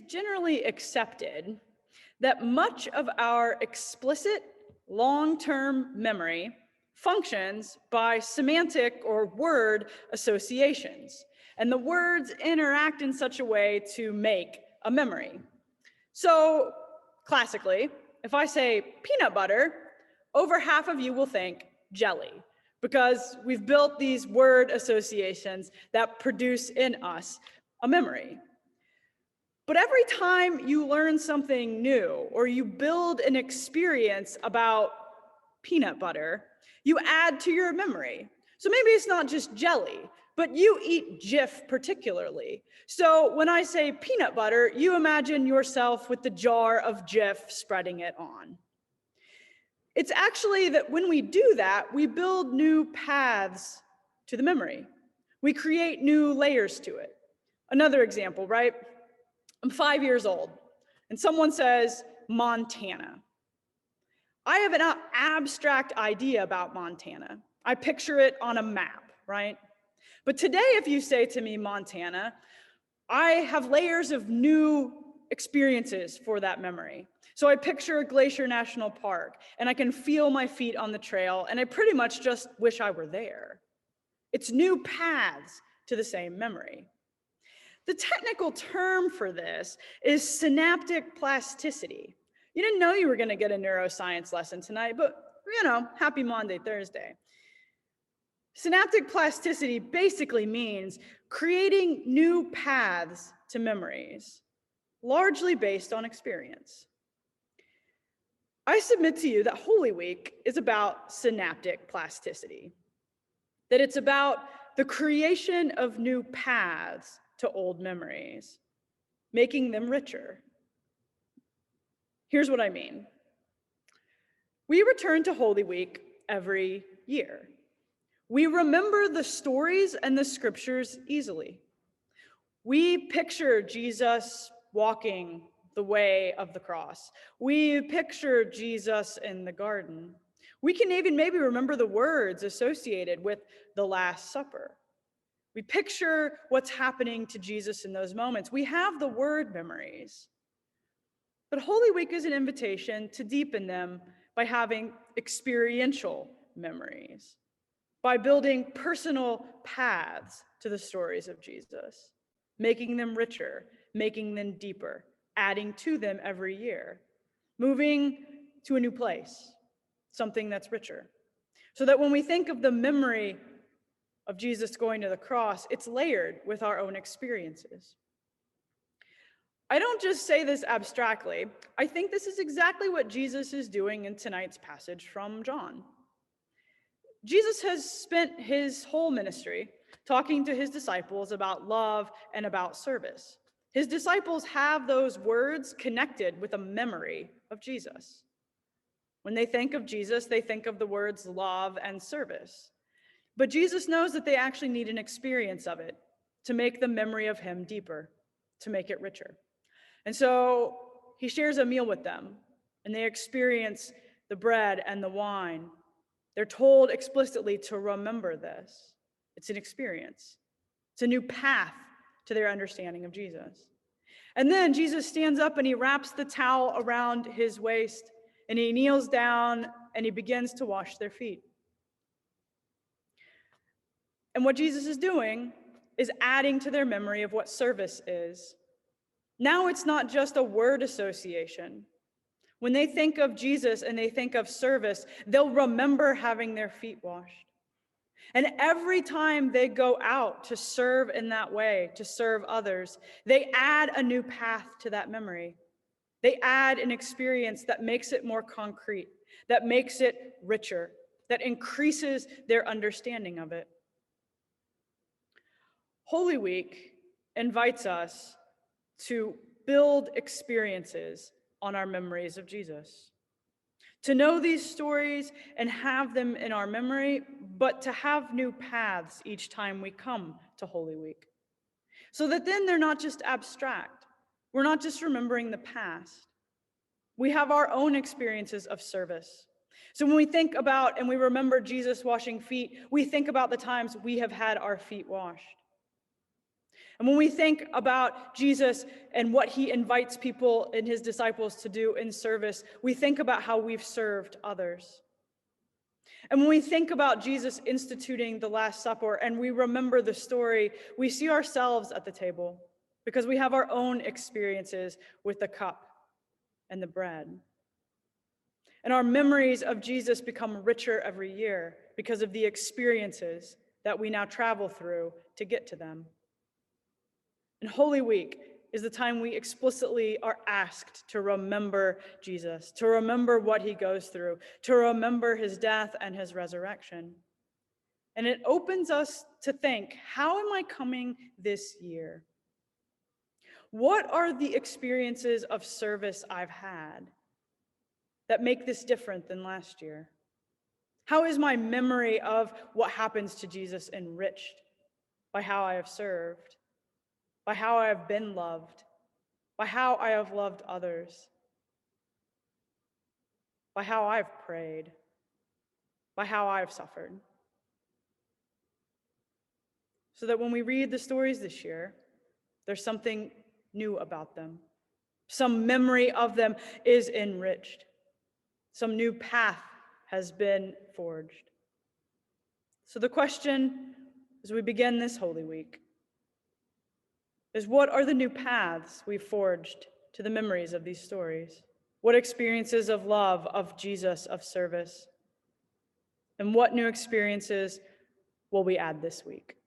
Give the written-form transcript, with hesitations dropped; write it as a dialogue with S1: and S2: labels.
S1: generally accepted that much of our explicit long-term memory functions by semantic or word associations, and the words interact in such a way to make a memory. So classically, if I say peanut butter, over half of you will think jelly, because we've built these word associations that produce in us a memory. But every time you learn something new or you build an experience about peanut butter, you add to your memory. So maybe it's not just jelly, but you eat Jif particularly. So when I say peanut butter, you imagine yourself with the jar of Jif spreading it on. It's actually that when we do that, we build new paths to the memory. We create new layers to it. Another example, right? I'm 5 years old, and someone says, Montana. I have an abstract idea about Montana. I picture it on a map, right? But today, if you say to me, Montana, I have layers of new experiences for that memory. So I picture a Glacier National Park, and I can feel my feet on the trail, and I pretty much just wish I were there. It's new paths to the same memory. The technical term for this is synaptic plasticity. You didn't know you were going to get a neuroscience lesson tonight, but happy Maundy Thursday. Synaptic plasticity basically means creating new paths to memories, largely based on experience. I submit to you that Holy Week is about synaptic plasticity, that it's about the creation of new paths to old memories, making them richer. Here's what I mean. We return to Holy Week every year. We remember the stories and the scriptures easily. We picture Jesus walking the way of the cross. We picture Jesus in the garden. We can even maybe remember the words associated with the Last Supper. We picture what's happening to Jesus in those moments. We have the word memories. But Holy Week is an invitation to deepen them by having experiential memories, by building personal paths to the stories of Jesus, making them richer, making them deeper, adding to them every year, moving to a new place, something that's richer. So that when we think of the memory of Jesus going to the cross, it's layered with our own experiences. I don't just say this abstractly. I think this is exactly what Jesus is doing in tonight's passage from John. Jesus has spent his whole ministry talking to his disciples about love and about service. His disciples have those words connected with a memory of Jesus. When they think of Jesus, they think of the words love and service. But Jesus knows that they actually need an experience of it to make the memory of him deeper, to make it richer. And so he shares a meal with them, and they experience the bread and the wine. They're told explicitly to remember this. It's an experience. It's a new path to their understanding of Jesus. And then Jesus stands up and he wraps the towel around his waist, and he kneels down and he begins to wash their feet. And what Jesus is doing is adding to their memory of what service is. Now it's not just a word association. When they think of Jesus and they think of service, they'll remember having their feet washed. And every time they go out to serve in that way, to serve others, they add a new path to that memory. They add an experience that makes it more concrete, that makes it richer, that increases their understanding of it. Holy Week invites us to build experiences on our memories of Jesus, to know these stories and have them in our memory, but to have new paths each time we come to Holy Week, so that then they're not just abstract. We're not just remembering the past. We have our own experiences of service. So when we think about and we remember Jesus washing feet, we think about the times we have had our feet washed. And when we think about Jesus and what he invites people and his disciples to do in service, we think about how we've served others. And when we think about Jesus instituting the Last Supper and we remember the story, we see ourselves at the table because we have our own experiences with the cup and the bread. And our memories of Jesus become richer every year because of the experiences that we now travel through to get to them. And Holy Week is the time we explicitly are asked to remember Jesus, to remember what he goes through, to remember his death and his resurrection. And it opens us to think, how am I coming this year? What are the experiences of service I've had that make this different than last year? How is my memory of what happens to Jesus enriched by how I have served, by how I have been loved, by how I have loved others, by how I've prayed, by how I've suffered? So that when we read the stories this year, there's something new about them. Some memory of them is enriched. Some new path has been forged. So the question as we begin this Holy Week is, what are the new paths we've forged to the memories of these stories? What experiences of love, of Jesus, of service? And what new experiences will we add this week?